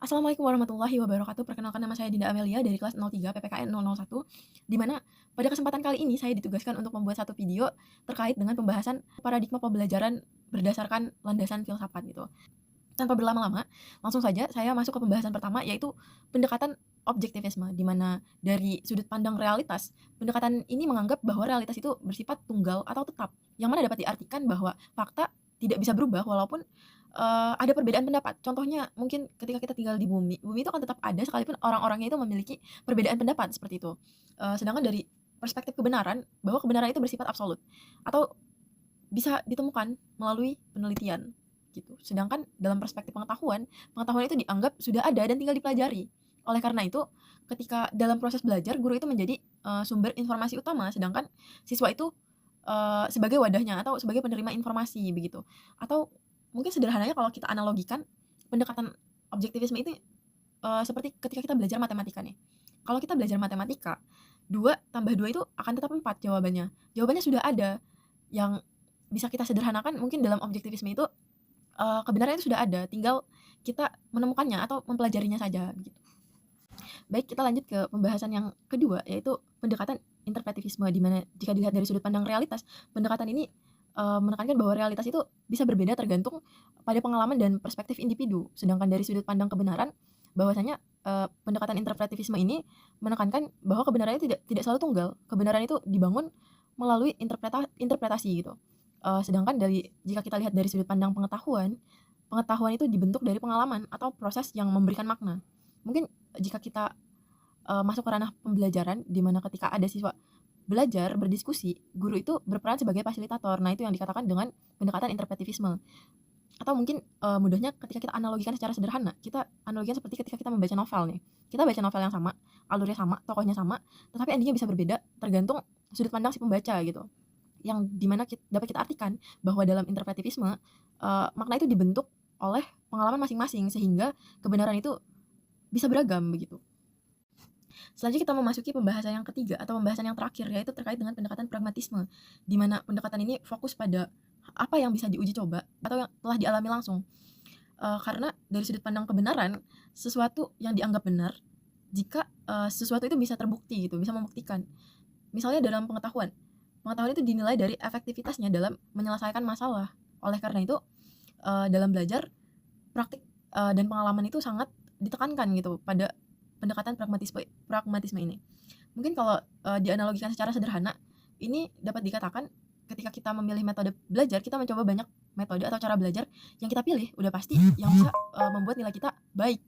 Assalamualaikum warahmatullahi wabarakatuh. Perkenalkan, nama saya Dinda Amelia dari kelas 03 PPKN 001, di mana pada kesempatan kali ini saya ditugaskan untuk membuat satu video terkait dengan pembahasan paradigma pembelajaran berdasarkan landasan filsafat gitu. Tanpa berlama-lama, langsung saja saya masuk ke pembahasan pertama, yaitu pendekatan objektivisme, di mana dari sudut pandang realitas, pendekatan ini menganggap bahwa realitas itu bersifat tunggal atau tetap, yang mana dapat diartikan bahwa fakta tidak bisa berubah walaupun ada perbedaan pendapat. Contohnya mungkin ketika kita tinggal di bumi, bumi itu akan tetap ada sekalipun orang-orangnya itu memiliki perbedaan pendapat seperti itu. Sedangkan dari perspektif kebenaran, bahwa kebenaran itu bersifat absolut atau bisa ditemukan melalui penelitian gitu. Sedangkan dalam perspektif pengetahuan, pengetahuan itu dianggap sudah ada dan tinggal dipelajari. Oleh karena itu, ketika dalam proses belajar, guru itu menjadi sumber informasi utama, sedangkan siswa itu sebagai wadahnya atau sebagai penerima informasi begitu. Atau mungkin sederhananya kalau kita analogikan, pendekatan objektivisme itu seperti ketika kita belajar matematika nih. Kalau kita belajar matematika, 2 tambah 2 itu akan tetap 4 jawabannya. Jawabannya sudah ada. Yang bisa kita sederhanakan mungkin dalam objektivisme itu, kebenaran itu sudah ada, tinggal kita menemukannya atau mempelajarinya saja begitu. Baik, kita lanjut ke pembahasan yang kedua, yaitu pendekatan interpretivisme, di mana jika dilihat dari sudut pandang realitas, pendekatan ini menekankan bahwa realitas itu bisa berbeda tergantung pada pengalaman dan perspektif individu. Sedangkan dari sudut pandang kebenaran, bahwasanya pendekatan interpretivisme ini menekankan bahwa kebenaran itu tidak selalu tunggal. Kebenaran itu dibangun melalui interpretasi gitu. Sedangkan jika kita lihat dari sudut pandang pengetahuan, pengetahuan itu dibentuk dari pengalaman atau proses yang memberikan makna. Mungkin jika kita masuk ke ranah pembelajaran, di mana ketika ada siswa belajar, berdiskusi, guru itu berperan sebagai fasilitator. Nah, itu yang dikatakan dengan pendekatan interpretivisme. Atau mungkin mudahnya ketika kita analogikan secara sederhana, kita analogikan seperti ketika kita membaca novel nih. Kita baca novel yang sama, alurnya sama, tokohnya sama, tetapi endingnya bisa berbeda tergantung sudut pandang si pembaca gitu. Yang dimana dapat kita artikan bahwa dalam interpretivisme, makna itu dibentuk oleh pengalaman masing-masing, sehingga kebenaran itu bisa beragam begitu. Selanjutnya kita memasuki pembahasan yang ketiga atau pembahasan yang terakhir, yaitu terkait dengan pendekatan pragmatisme, di mana pendekatan ini fokus pada apa yang bisa diuji coba atau yang telah dialami langsung. Karena dari sudut pandang kebenaran, sesuatu yang dianggap benar jika sesuatu itu bisa terbukti gitu, bisa membuktikan. Misalnya dalam pengetahuan, pengetahuan itu dinilai dari efektivitasnya dalam menyelesaikan masalah. Oleh karena itu, dalam belajar, praktik dan pengalaman itu sangat ditekankan gitu pada pendekatan pragmatisme ini. Mungkin kalau dianalogikan secara sederhana, ini dapat dikatakan ketika kita memilih metode belajar, kita mencoba banyak metode atau cara belajar, yang kita pilih udah pasti yang bisa membuat nilai kita baik.